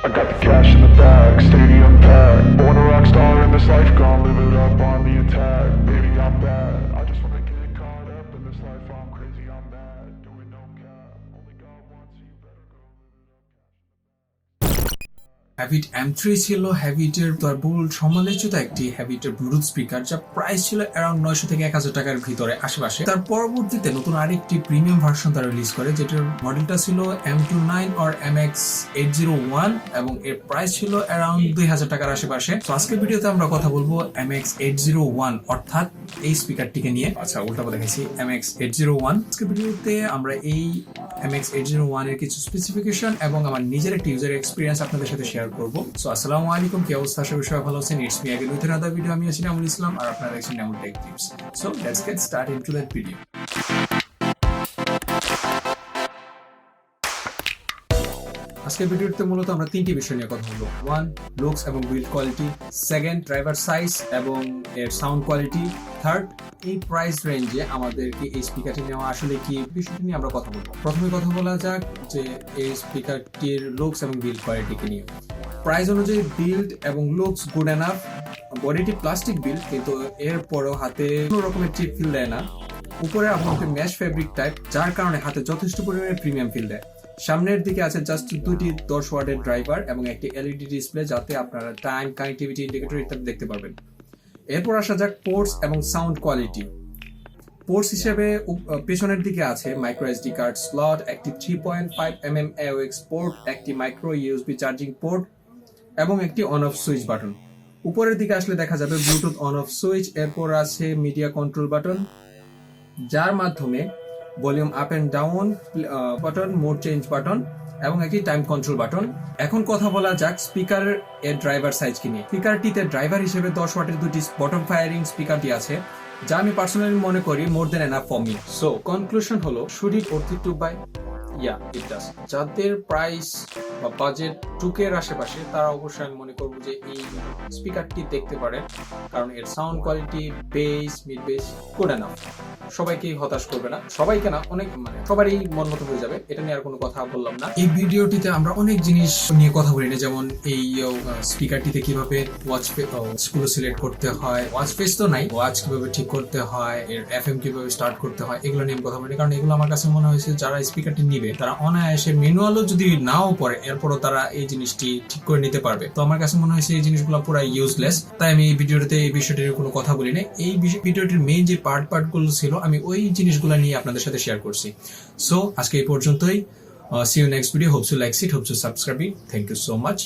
I got the cash in the bag, stadium packed. Born a rock star in this life, gonna live it up on the attack. Baby, I'm bad. I just wanna get caught up in this life. I'm crazy, I'm mad. Doing no cap. Only God wants you, better go live it up. Havit m3 ছিল হ্যাভিটের বহুল সমালোচিত একটি হ্যাভিটের Bluetooth speaker, যা price ছিল around 900 থেকে 1000 টাকার ভিতরে আশেপাশে। তার পরবর্তীতে নতুন আরেকটি প্রিমিয়াম ভার্সন তারা রিলিজ করে, যেটার মডেলটা ছিল m29 or mx801 এবং এর প্রাইস ছিল অ্যারাউন্ড 2000 টাকার আশেপাশে। তো আজকের ভিডিওতে আমরা কথা বলবো mx801 অর্থাৎ এই স্পিকারটিকে নিয়ে। আচ্ছা, উল্টা বলে গেছি, mx801। আজকের ভিডিওতে আমরা এই mx801 এর কিছু স্পেসিফিকেশন এবং আমার নিজের একটা ইউজার এক্সপিরিয়েন্স আপনাদের সাথে শেয়ার করব। সো আসসালামু আলাইকুম, কি অবস্থা? আশা করি সবাই ভালো আছেন। It's me again with another video. আমি আছি নামুল ইসলাম আর আপনারা দেখছেন Namul tech tips. So let's get start into that video. আজকের ভিডিওতে মূলত আমরা তিনটি বিষয় নিয়ে কথা বলবো। 1, লুকস এবং বিল্ড কোয়ালিটি। 2, ড্রাইভার সাইজ এবং এর সাউন্ড কোয়ালিটি। 3, এই প্রাইস রেঞ্জে আমাদেরকে এই স্পিকারটি নেওয়া আসলে কি, বিষয়টি নিয়ে আমরা কথা বলবো। প্রথমে কথা বলা যাক যে এই স্পিকারটির লুকস এবং বিল্ড কোয়ালিটিকে নিয়ে। প্রাইস অনুযায়ী বিল্ড এবং লুকস গুড এনাফ। বডিটি প্লাস্টিক বিল্ড, কিন্তু এরপরেও হাতে কোনো রকমের চিপ ফিল দেয় না। উপরে আপনাকে ম্যাশ ফেব্রিক টাইপ, যার কারণে হাতে যথেষ্ট পরিমাণে প্রিমিয়াম ফিল দেয়। সামনের দিকে আছে জাস্ট দুটি 10 ওয়াটের ড্রাইভার এবং একটি এলইডি ডিসপ্লে, যাতে আপনারা টাইম, কানেক্টিভিটি ইন্ডিকেটর ইত্যাদি দেখতে পারবেন। এরপর আসা যাক পোর্টস এবং সাউন্ড কোয়ালিটি। পোর্টস হিসেবে পেছনের দিকে আছে মাইক্রো এসডি কার্ড স্লট, একটি 3.5mm AUX পোর্ট, একটি মাইক্রো ইউএসবি চার্জিং পোর্ট এবং একটি অন অফ সুইচ বাটন। উপরের দিকে আসলে দেখা যাবে ব্লুটুথ অন অফ সুইচ। এরপর আছে মিডিয়া কন্ট্রোল বাটন, যার মাধ্যমে volume up and down button, mode change button এবং একটি টাইম কন্ট্রোল বাটন। এখন কথা বলা যাক স্পিকার এর ড্রাইভার সাইজ কি নিয়ে। স্পিকারটিতে ড্রাইভার হিসেবে 10 ওয়াটের দুটি বটম ফায়ারিং স্পিকারটি আছে, যা আমি পার্সোনালি মনে করি more than enough for me. So conclusion হলো, should it worth it to buy? Yeah, it does. যাদের প্রাইস বা বাজেট 2K এর আশেপাশে, তারা অবশ্যই আমি মনে করবো যে এই স্পিকারটি দেখতে পারে, কারণ এর sound quality, base, mid base good enough. সবাইকেই হতাশ করবে না, সবাইকে না, অনেক সবারই মন মতো হয়ে যাবে। এটা নিয়ে আর কোনো কথা বললাম না। এই ভিডিওটিতে আমরা অনেক জিনিস নিয়ে কথা বলি না, যেমন এই স্পিকারটিতে কিভাবে ওয়াচ গুলো সিলেক্ট করতে হয়, ওয়াচ ফেস তো নাই, ওয়াচ কিভাবে ঠিক করতে হয়, এর এফএম কিভাবে স্টার্ট করতে হয়, এগুলো নিয়ে কথা বলি। কারণ এগুলো আমার কাছে মনে হয়েছে যারা স্পিকারটি নিবে তারা অনায়াসে ম্যানুয়ালও যদি নাও পড়ে, এরপরও তারা এই জিনিসটি ঠিক করে নিতে পারবে। তো আমার কাছে মনে হয়েছে এই জিনিসগুলো পুরো ইউজলেস, তাই আমি এই ভিডিওতে এই বিষয়টির কোনো কথা বলি না। এই ভিডিওটির মেইন যে পার্ট গুলো ছিল, আমি ওই জিনিসগুলো নিয়ে আপনাদের সাথে শেয়ার করছি। সো আজকে এই পর্যন্তই। See you next video. Hope you like it. Hope you subscribe it. Thank you so much.